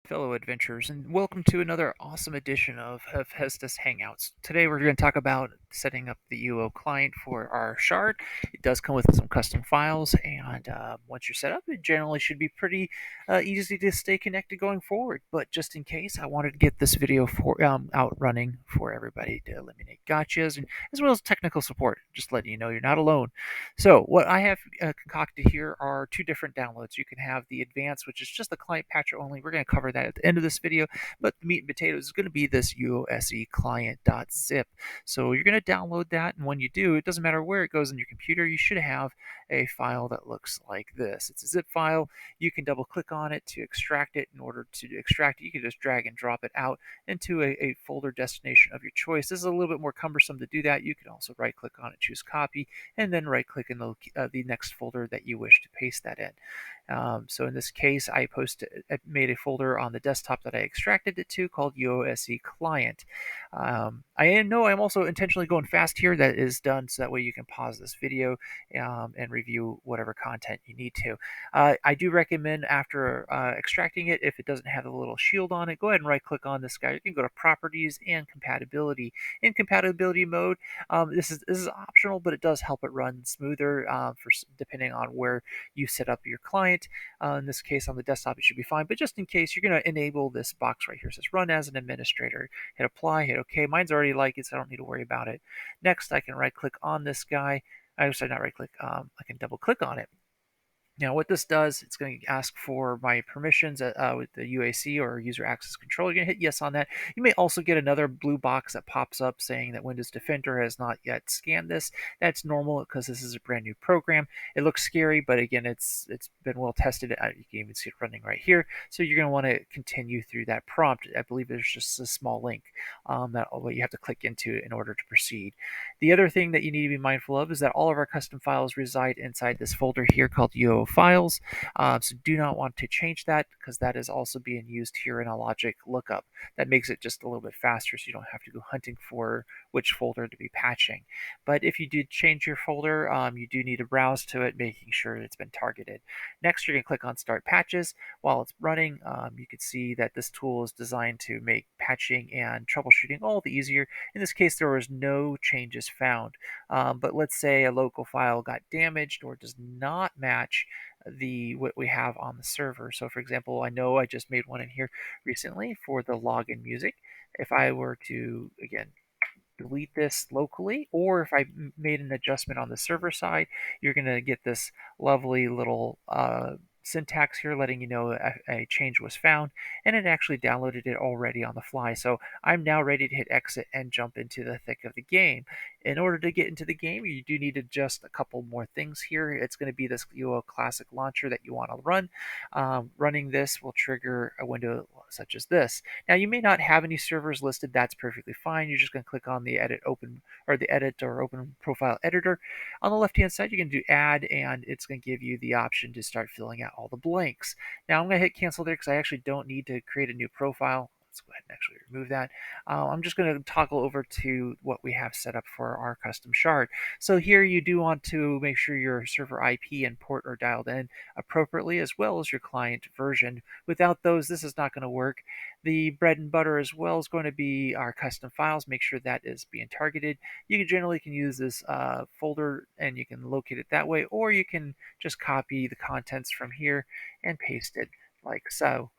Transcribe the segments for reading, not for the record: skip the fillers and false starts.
fellow adventurers, and welcome to another awesome edition of Hestus Hangouts. Today we're going to talk about setting up the UO client for our shard. It does come with some custom files, and once you're set up, it generally should be pretty easy to stay connected going forward. But just in case, I wanted to get this video out running for everybody to eliminate gotchas, and as well as technical support, just letting you know you're not alone. So what I have concocted here are two different downloads. You can have the advanced, which is just the client patcher only. We're going to cover that at the end of this video, but the meat and potatoes is going to be this UOSE client.zip. So you're going to download that, and when you do, it doesn't matter where it goes in your computer, you should have a file that looks like this. It's a zip file. You can double click on it to extract it. In order to extract it, you can just drag and drop it out into a folder destination of your choice. This is a little bit more cumbersome to do that. You can also right click on it, choose copy, and then right click in the next folder that you wish to paste that in. So in this case, I made a folder on the desktop that I extracted it to called UOSE Client. I know I'm also intentionally going fast here. That is done so that way you can pause this video and review whatever content you need to. I do recommend after extracting it, if it doesn't have a little shield on it, go ahead and right click on this guy. You can go to Properties and Compatibility. In compatibility mode, this is optional, but it does help it run smoother depending on where you set up your client. In this case, on the desktop, it should be fine. But just in case, you're going to enable this box right here. It says Run as an administrator. Hit Apply. Hit OK. Mine's already like it, so I don't need to worry about it. Next, I can right click on this guy. I'm sorry, not right click. I can double click on it. Now, what this does, it's going to ask for my permissions with the UAC or user access control. You're going to hit yes on that. You may also get another blue box that pops up saying that Windows Defender has not yet scanned this. That's normal because this is a brand new program. It looks scary, but again, it's been well tested. You can even see it running right here. So you're going to want to continue through that prompt. I believe there's just a small link that you have to click into in order to proceed. The other thing that you need to be mindful of is that all of our custom files reside inside this folder here called UO files. So do not want to change that because that is also being used here in a logic lookup. That makes it just a little bit faster so you don't have to go hunting for which folder to be patching. But if you did change your folder, you do need to browse to it, making sure it's been targeted. Next, you're going to click on Start Patches. While it's running, you can see that this tool is designed to make patching and troubleshooting all the easier. In this case, there was no changes found. But let's say a local file got damaged or does not match what we have on the server. So for example, I know I just made one in here recently for the login music. If I were to, again, delete this locally, or if I made an adjustment on the server side, you're going to get this lovely little syntax here letting you know a change was found, and it actually downloaded it already on the fly. So I'm now ready to hit exit and jump into the thick of the game. In order to get into the game, you do need to adjust a couple more things here. It's going to be this UO Classic launcher that you want to run. Running this will trigger a window such as this. Now you may not have any servers listed. That's perfectly fine. You're just going to click on the edit or open profile editor. On the left hand side, you can do add, and it's going to give you the option to start filling out all the blanks. Now I'm going to hit cancel there because I actually don't need to create a new profile. Let's go ahead and actually remove that. I'm just going to toggle over to what we have set up for our custom shard. So here you do want to make sure your server IP and port are dialed in appropriately, as well as your client version. Without those, this is not going to work. The bread and butter as well is going to be our custom files. Make sure that is being targeted. You can use this folder and you can locate it that way, or you can just copy the contents from here and paste it like so.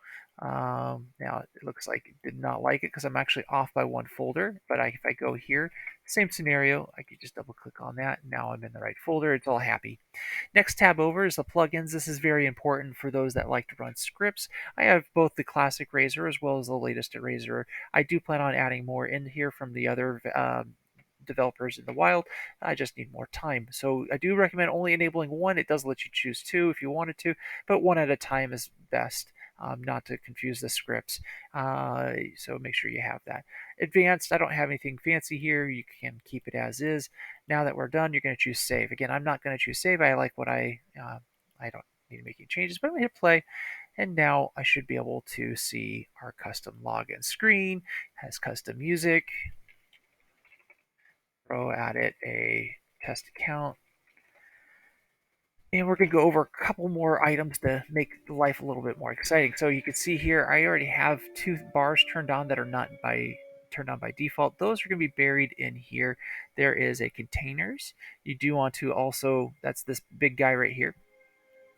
Now it looks like it did not like it because I'm actually off by one folder, but if I go here, same scenario, I could just double click on that. Now I'm in the right folder. It's all happy. Next tab over is the plugins. This is very important for those that like to run scripts. I have both the classic Razor as well as the latest Razor. I do plan on adding more in here from the other developers in the wild. I just need more time. So I do recommend only enabling one. It does let you choose two if you wanted to, but one at a time is best. Not to confuse the scripts. So make sure you have that. Advanced, I don't have anything fancy here. You can keep it as is. Now that we're done, you're going to choose save. Again, I'm not going to choose save. I like what I don't need to make any changes, but I'm going to hit play. And now I should be able to see our custom login screen. It has custom music. Throw at it a test account. And we're going to go over a couple more items to make life a little bit more exciting. So you can see here, I already have two bars turned on that are not by turned on by default. Those are going to be buried in here. There is a containers. You do want to also, that's this big guy right here.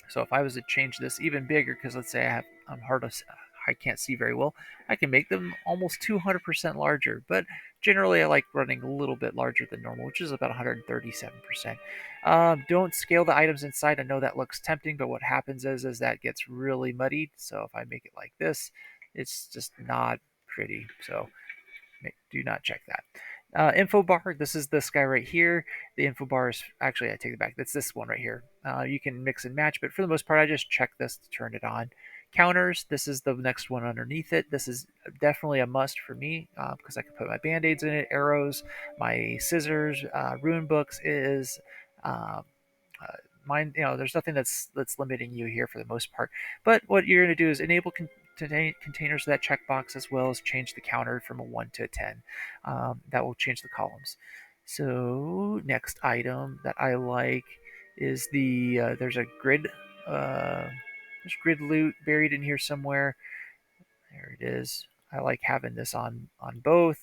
So if I was to change this even bigger, because let's say I'm hard to, I can't see very well, I can make them almost 200% larger. But generally, I like running a little bit larger than normal, which is about 137%. Don't scale the items inside. I know that looks tempting, but what happens is that gets really muddied. So if I make it like this, it's just not pretty. So do not check that. Info bar, this is this guy right here. The info bar is actually, I take it back. That's this one right here. You can mix and match, but for the most part, I just check this to turn it on. Counters, this is the next one underneath it. This is definitely a must for me because I can put my band-aids in it, arrows, my scissors, rune books is uh, mine. There's nothing that's limiting you here for the most part. But what you're going to do is enable containers with that checkbox, as well as change the counter from a 1 to a 10. That will change the columns. So next item that I like is there's a grid. There's grid loot buried in here somewhere. There it is. I like having this on both.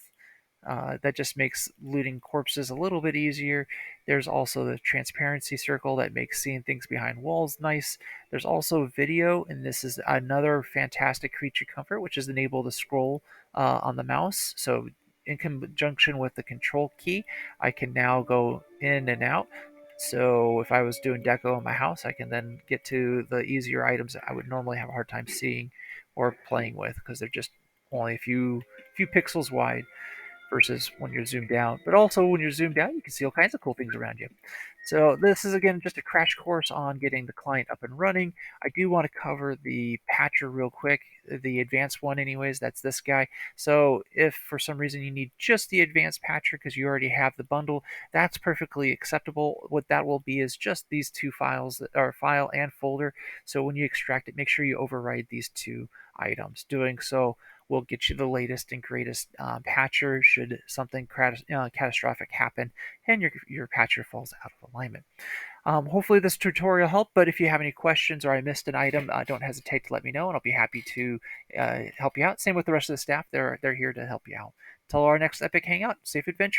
That just makes looting corpses a little bit easier. There's also the transparency circle that makes seeing things behind walls nice. There's also video, and this is another fantastic creature comfort, which is enable to scroll on the mouse. So in conjunction with the control key, I can now go in and out. So if I was doing deco in my house, I can then get to the easier items that I would normally have a hard time seeing or playing with because they're just only a few pixels wide versus when you're zoomed out. But also when you're zoomed out, you can see all kinds of cool things around you. So this is again just a crash course on getting the client up and running. I do want to cover the patcher real quick, the advanced one anyways, that's this guy. So if for some reason you need just the advanced patcher because you already have the bundle, that's perfectly acceptable. What that will be is just these two files that are file and folder. So when you extract it, make sure you override these two items. Doing so will get you the latest and greatest patcher should something catastrophic happen and your patcher falls out of alignment. Hopefully this tutorial helped, but if you have any questions or I missed an item, don't hesitate to let me know and I'll be happy to help you out. Same with the rest of the staff. They're here to help you out. Till our next epic hangout, safe adventures.